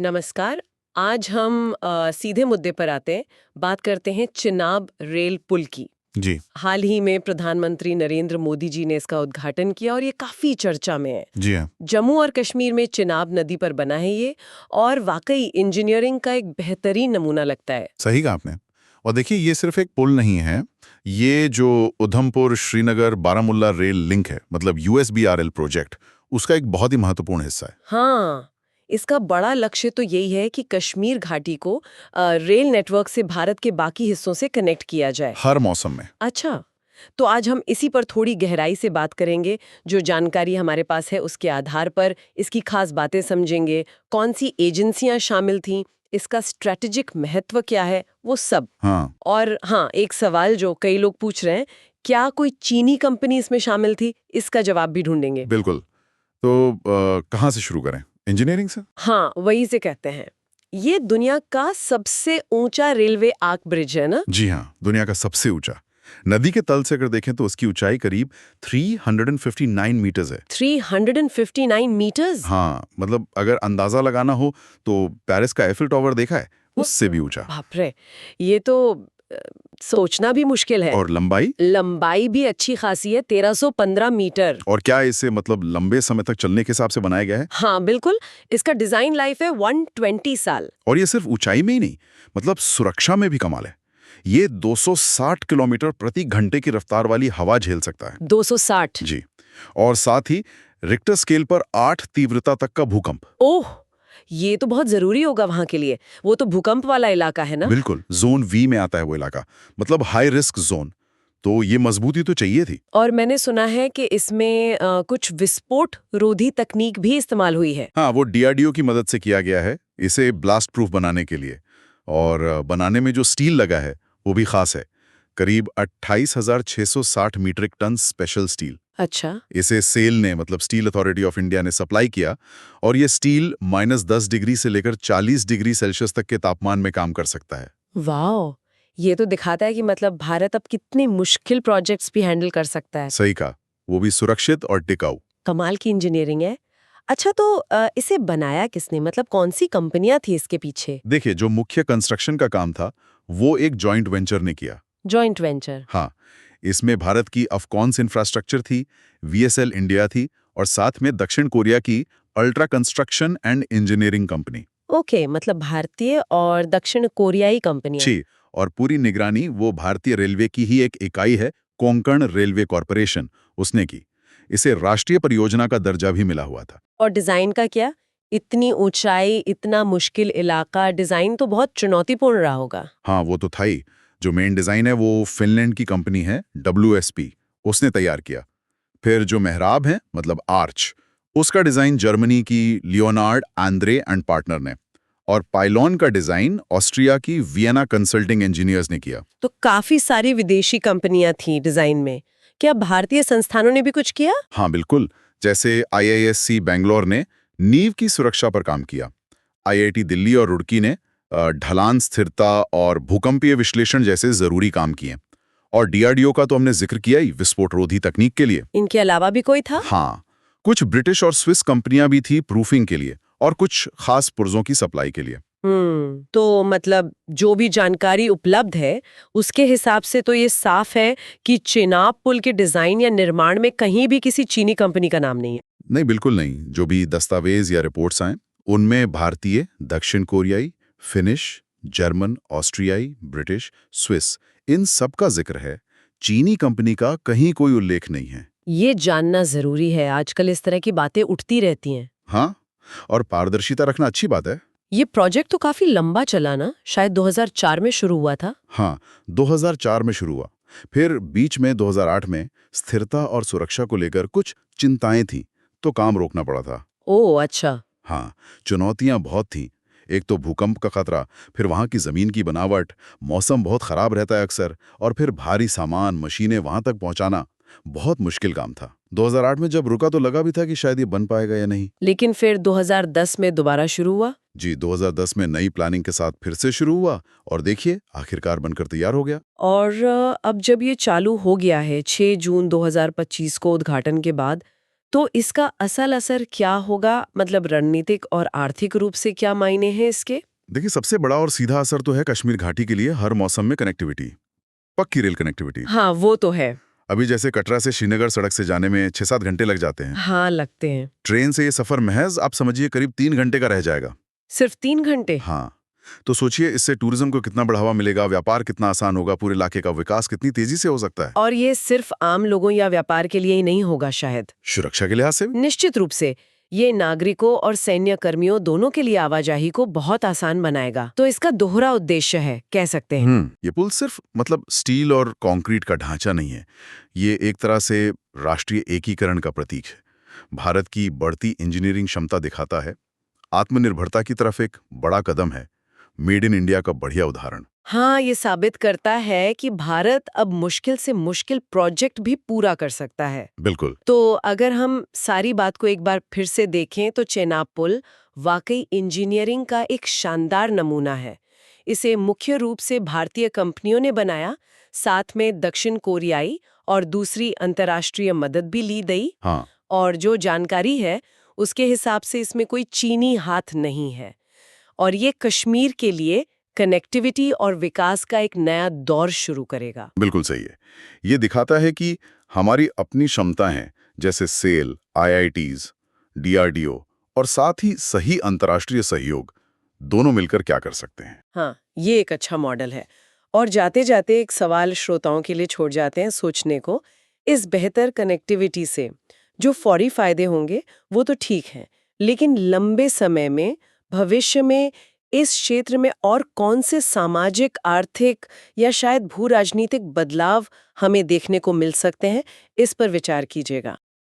नमस्कार। आज हम सीधे मुद्दे पर आते हैं। बात करते हैं चिनाब रेल पुल की। जी। हाल ही में प्रधानमंत्री नरेंद्र मोदी जी ने इसका उद्घाटन किया और ये काफी चर्चा में है। जी हाँ। जम्मू और कश्मीर में चिनाब नदी पर बना है ये, और वाकई इंजीनियरिंग का एक बेहतरीन नमूना लगता है। सही कहा आपने। और देखिए, ये सिर्फ एक पुल नहीं है। ये जो उधमपुर श्रीनगर बारामुल्ला रेल लिंक है, मतलब यूएसबीआरएल प्रोजेक्ट, उसका एक बहुत ही महत्वपूर्ण हिस्सा है। हाँ, इसका बड़ा लक्ष्य तो यही है कि कश्मीर घाटी को रेल नेटवर्क से भारत के बाकी हिस्सों से कनेक्ट किया जाए। हर मौसम में। अच्छा, तो आज हम इसी पर थोड़ी गहराई से बात करेंगे। जो जानकारी हमारे पास है उसके आधार पर इसकी खास बातें समझेंगे, कौन सी एजेंसियां शामिल थीं, इसका स्ट्रैटेजिक महत्व क्या है, वो सब। हाँ। और हाँ, एक सवाल जो कई लोग पूछ रहे हैं, क्या कोई चीनी कंपनी इसमें शामिल थी, इसका जवाब भी ढूंढेंगे। बिल्कुल। तो कहाँ से शुरू करें? इंजीनियरिंग से? हाँ, वही से कहते हैं। ये दुनिया का सबसे ऊंचा रेलवे आर्क ब्रिज है ना? जी हाँ, दुनिया का सबसे ऊंचा। नदी के तल से अगर देखें तो उसकी ऊंचाई करीब 359 मीटर्स है। 359 मीटर्स? हाँ, मतलब अगर अंदाजा लगाना हो तो पेरिस का एफिल टावर देखा है, उससे भी ऊंचा। बाप रे, ये तो अ, सोचना भी मुश्किल है। और लंबाई? लंबाई भी अच्छी खासी है, 1315 मीटर। और क्या इसे मतलब लंबे समय तक चलने के हिसाब से बनाया गया है? हाँ बिल्कुल, इसका डिजाइन लाइफ है 120 साल। और ये सिर्फ ऊंचाई में ही नहीं, मतलब सुरक्षा में भी कमाल है। ये 260 किलोमीटर प्रति घंटे की रफ्तार वाली हवा झेल सकता है। 260? जी। और साथ ही रिक्टर स्केल पर 8 तीव्रता तक का भूकंप। ओह, ये तो बहुत जरूरी होगा वहां के लिए। वो तो भूकंप वाला इलाका है ना? बिल्कुल, जोन वी में आता है वो इलाका, मतलब हाई रिस्क जोन। तो ये मजबूती तो चाहिए थी। और मैंने सुना है कि इसमें कुछ विस्फोट रोधी तकनीक भी इस्तेमाल हुई है। हाँ, वो डीआरडीओ की मदद से किया गया है, इसे ब्लास्ट प्रूफ बनाने के लिए। और बनाने में जो स्टील लगा है वो भी खास है, करीब 28,660 मीट्रिक टन स्पेशल स्टील। अच्छा। इसे सेल ने, मतलब स्टील अथॉरिटी ऑफ इंडिया ने सप्लाई किया। और ये स्टील -10 डिग्री से लेकर 40 डिग्री सेल्सियस तक के तापमान में काम कर सकता है। वाह, ये तो दिखाता है कि मतलब भारत अब कितने मुश्किल प्रोजेक्ट्स भी हैंडल कर सकता है। सही कहा, वो भी सुरक्षित और टिकाऊ। कमाल की इंजीनियरिंग है। अच्छा, तो इसे बनाया किसने, मतलब कौन सी कंपनियां थी इसके पीछे? देखिए, जो मुख्य कंस्ट्रक्शन का काम था वो एक जॉइंट वेंचर ने किया। Joint venture? हाँ, इसमें भारत की अफकॉन्स इंफ्रास्ट्रक्चर थी, वीएसएल इंडिया थी, और साथ में दक्षिण कोरिया की ultra construction and engineering company. Okay, मतलब भारतीय और दक्षिण कोरियाई कंपनियां। जी। और पूरी निगरानी वो भारतीय रेलवे की ही एक इकाई है, कोंकण रेलवे कॉरपोरेशन, उसने की। इसे राष्ट्रीय परियोजना का दर्जा भी मिला हुआ था। और डिजाइन का क्या? इतनी ऊंचाई, इतना मुश्किल इलाका, डिजाइन तो बहुत चुनौतीपूर्ण रहा होगा। हाँ, वो तो था ही। जो मेन डिजाइन है वो फिनलैंड की कंपनी है WSP, उसने तैयार किया। फिर जो मेहराब है, मतलब आर्च, उसका डिजाइन जर्मनी की लियोनार्ड आंद्रे एंड पार्टनर ने। और पाइलॉन का डिजाइन ऑस्ट्रिया की वियना कंसल्टिंग इंजीनियर्स ने किया। तो काफी सारी विदेशी कंपनियां थी डिजाइन में। क्या भारतीय संस्थानों ने भी कुछ किया? हाँ बिल्कुल, जैसे IISc बेंगलोर ने नींव की सुरक्षा पर काम किया। IIT दिल्ली और रुड़की ने ढलान स्थिरता और भूकंपीय विश्लेषण जैसे जरूरी काम किए। और DRDO का तो हमने जिक्र किया ही, विस्फोट रोधी तकनीक के लिए। इनके अलावा भी कोई था? हाँ, कुछ ब्रिटिश और स्विस कंपनियां भी थी प्रूफिंग के लिए, और कुछ खास पुर्जों की सप्लाई के लिए। तो मतलब जो भी जानकारी उपलब्ध है उसके हिसाब से तो ये साफ है कि चेनाब पुल के डिजाइन या निर्माण में कहीं भी किसी चीनी कंपनी का नाम नहीं है। नहीं, बिल्कुल नहीं। जो भी दस्तावेज या रिपोर्ट्स आए उनमें भारतीय, दक्षिण कोरियाई, फिनिश, जर्मन, ऑस्ट्रियाई, ब्रिटिश, स्विस, इन सब का जिक्र है। चीनी कंपनी का कहीं कोई उल्लेख नहीं है। ये जानना जरूरी है, आजकल इस तरह की बातें उठती रहती हैं। हाँ, और पारदर्शिता रखना अच्छी बात है। ये प्रोजेक्ट तो काफी लंबा चला ना, शायद 2004 में शुरू हुआ था। हाँ, 2004 में शुरू हुआ। फिर बीच में 2008 में स्थिरता और सुरक्षा को लेकर कुछ चिंताएं थीं, तो काम रोकना पड़ा था। ओह अच्छा। हाँ, चुनौतियां बहुत थीं। एक तो भूकंप का खतरा, फिर वहाँ की ज़मीन की बनावट, मौसम बहुत ख़राब रहता है अक्सर, और फिर भारी सामान, मशीनें वहाँ तक पहुँचाना बहुत मुश्किल काम था। 2008 में जब रुका तो लगा भी था कि शायद ये बन पाएगा या नहीं। लेकिन फिर 2010 में दोबारा शुरू हुआ। जी, 2010 में नई प्लानिंग के साथ फिर से शुरू हुआ, और देखिए आखिरकार बनकर तैयार हो गया। और अब जब ये चालू हो गया है 6 जून 2025 को उद्घाटन के बाद, तो इसका असल असर क्या होगा, मतलब रणनीतिक और आर्थिक रूप से क्या मायने हैं इसके? देखिए, सबसे बड़ा और सीधा असर तो है कश्मीर घाटी के लिए हर मौसम में कनेक्टिविटी, पक्की रेल कनेक्टिविटी। हाँ, वो तो है। अभी जैसे कटरा से श्रीनगर सड़क से जाने में 6-7 घंटे लग जाते हैं। हाँ, लगते हैं। ट्रेन से ये सफर महज आप समझिए करीब 3 घंटे का रह जाएगा। सिर्फ 3 घंटे? हाँ, तो सोचिए इससे टूरिज्म को कितना बढ़ावा मिलेगा, व्यापार कितना आसान होगा, पूरे इलाके का विकास कितनी तेजी से हो सकता है। और ये सिर्फ आम लोगों या व्यापार के लिए ही नहीं होगा शायद। सुरक्षा के लिहाज से भी। निश्चित रूप से ये नागरिकों और सैन्य कर्मियों दोनों के लिए आवाजाही को बहुत आसान बनाएगा। तो इसका दोहरा उद्देश्य है, कह सकते हैं। ये पुल सिर्फ मतलब स्टील और कंक्रीट का ढांचा नहीं है, ये एक तरह से राष्ट्रीय एकीकरण का प्रतीक है। भारत की बढ़ती इंजीनियरिंग क्षमता दिखाता है, आत्मनिर्भरता की तरफ एक बड़ा कदम है, मेड इन इंडिया का बढ़िया उदाहरण। हाँ, ये साबित करता है कि भारत अब मुश्किल से मुश्किल प्रोजेक्ट भी पूरा कर सकता है। बिल्कुल। तो अगर हम सारी बात को एक बार फिर से देखें तो चेनाब पुल वाकई इंजीनियरिंग का एक शानदार नमूना है। इसे मुख्य रूप से भारतीय कंपनियों ने बनाया, साथ में दक्षिण कोरियाई और दूसरी अंतर्राष्ट्रीय मदद भी ली गई। हाँ, और जो जानकारी है उसके हिसाब से इसमें कोई चीनी हाथ नहीं है। और ये कश्मीर के लिए कनेक्टिविटी और विकास का एक नया दौर शुरू करेगा। बिल्कुल सही है। ये दिखाता है कि हमारी अपनी क्षमताएं जैसे सेल, आईआईटीज, डीआरडीओ और साथ ही सही अंतर्राष्ट्रीय सहयोग दोनों मिलकर क्या कर सकते हैं। हाँ, ये एक अच्छा मॉडल है। और जाते जाते एक सवाल श्रोताओं के लिए छोड़ जाते हैं सोचने को। इस बेहतर कनेक्टिविटी से जो फौरी फायदे होंगे वो तो ठीक हैं, लेकिन लंबे समय में भविष्य में इस क्षेत्र में और कौन से सामाजिक, आर्थिक या शायद भू राजनीतिक बदलाव हमें देखने को मिल सकते हैं, इस पर विचार कीजिएगा।